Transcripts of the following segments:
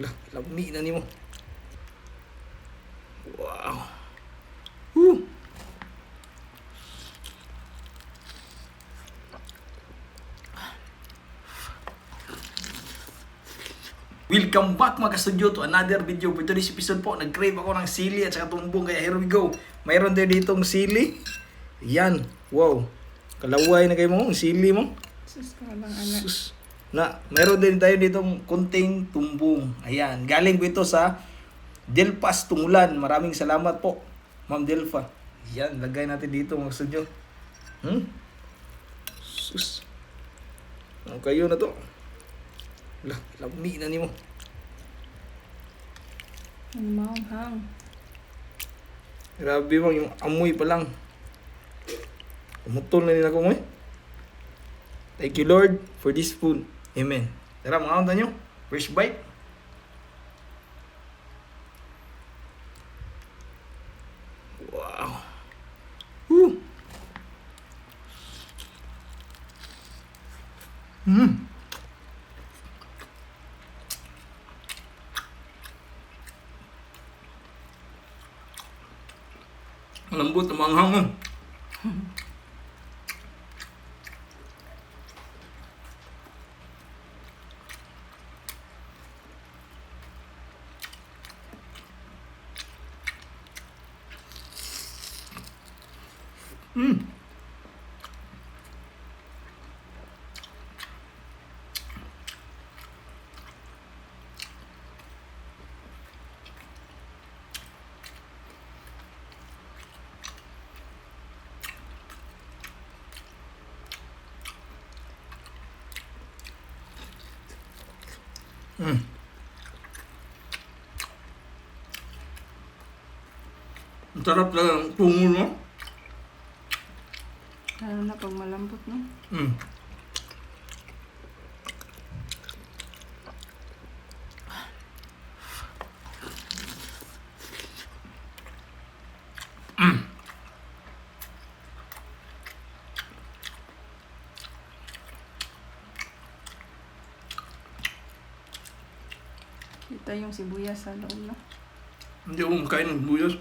Lah, lami na nimo. Wow. Woo. Welcome back mga ka-studio to another video. For today's episode po, nag-crave ako ng sili at saka tumbong. Kaya here we go. Mayroon tayo ditong sili. Yan. Wow. Kalaway na kayo mo. Ang sili mo. Sus ka lang, anak. Sus. Na, mayroon din tayo ditong kunting tumbong. Ayan. Galing po ito sa Delpas Tungulan. Maraming salamat po, Ma'am Delfa. Yan. Lagay natin dito mga ka-studio. Sus. Ang kayo na to. Lah, lami na nimo. Ang maanghang. Grabe mo, yung amoy pa lang. Umutol na nila ko mo eh. Thank you Lord for this food. Amen. Tara, mga kanta nyo. First bite. Wow. Woo. Malambot ang mga hangon. Ang sarap talaga ng tungol mo. Lalo na pag malambot, no? Kita yung sibuyas sa loob, no? Hindi ako makain ng buyas.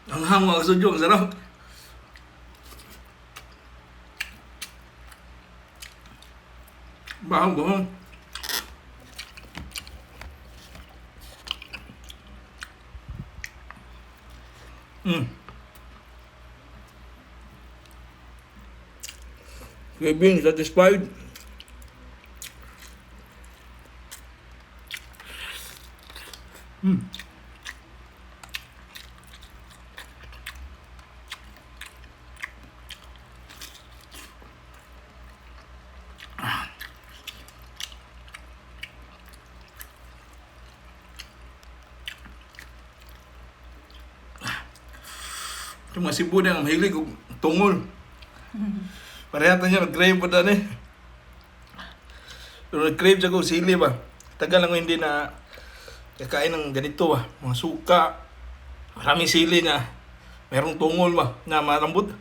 Ang hangwa sa Diyos, ang sarap. Bahang-bahang. Being satisfied. Yung mga Cebu na ang mahilig kong tungol. Pareha niya, nag-crave pa daan eh. Pero nag-crave siya kong sili ba. Tagal lang ko hindi na kakain ng ganito ba. Mga suka. Maraming sili na. Merong tungol ba na malambot.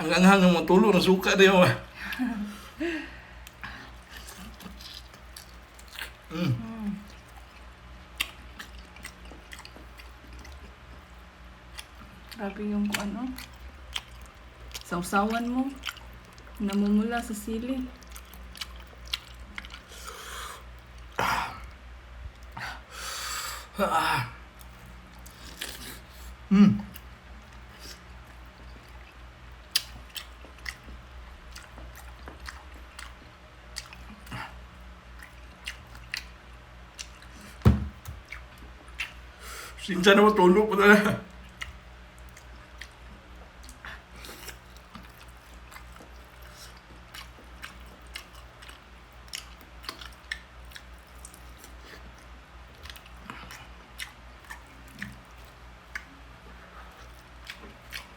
Ang anghang ng mga tulo ng suka na yun ba. Grabe yung kung ano. Sausawan mo. Namumula sa sili. Sinsa na matulog po na.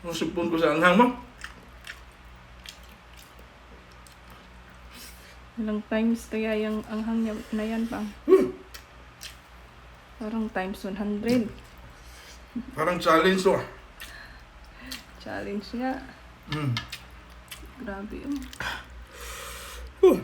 Masipon ko sa anghang mo. Ilang times kaya yung anghang niya na yan pa. Parang times 100. Parang challenge to ah. Challenge nga. Mm. Grabe Uh.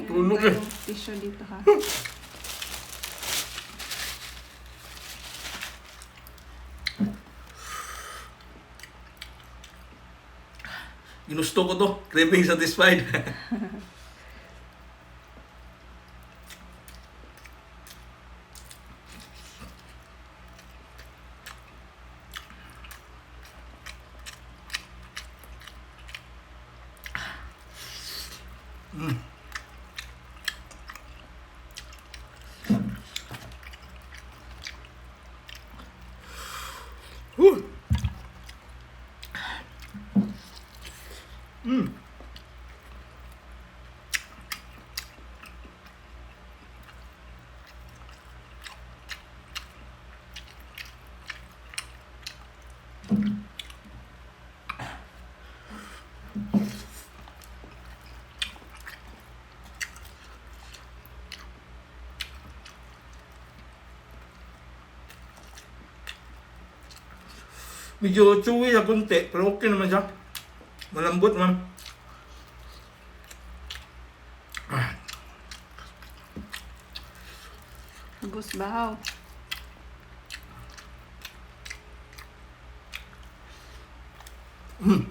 Tulog eh. Tissue dito ha. Ginusto ko to. Craving satisfied. Mm. Mm. Medyo chewy na konti, pero okay naman siya. Malambot man. Gus bahaw. Mm.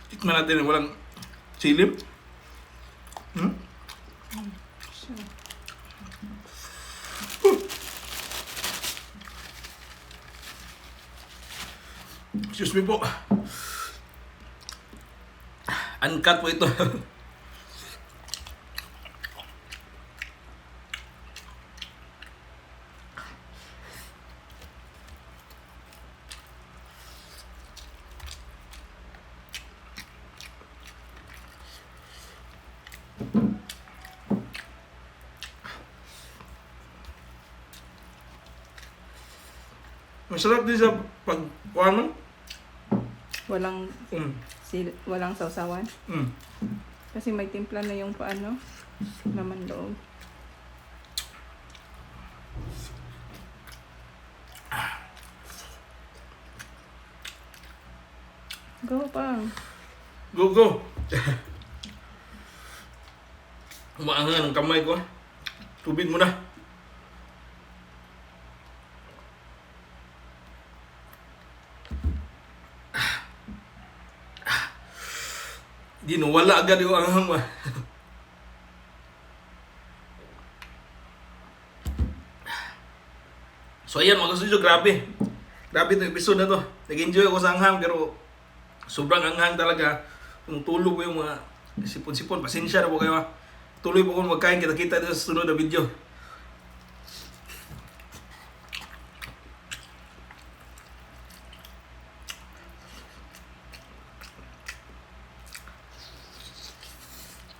Tikman natin yung walang chili. Hmm? Sure. Excuse me po. Uncut po ito. Masarap din sa pagkuhan mo. Walang Mm. walang sausawan. Mm. Kasi may timpla na yung paano, laman loob. Go pang. Go, go! Umaangan ang kamay ko. Tubig mo na. Di nawala agad yung anghang mo. So ayan mga kasuyo, grabe. Grabe itong episode na to. Nag-enjoy ako sa anghang pero sobrang anghang talaga. Tulog ko yung mga sipon-sipon. Pasensya na po kayo ha. Tuloy po kung magkain. Kita-kita dito sa sunod na video.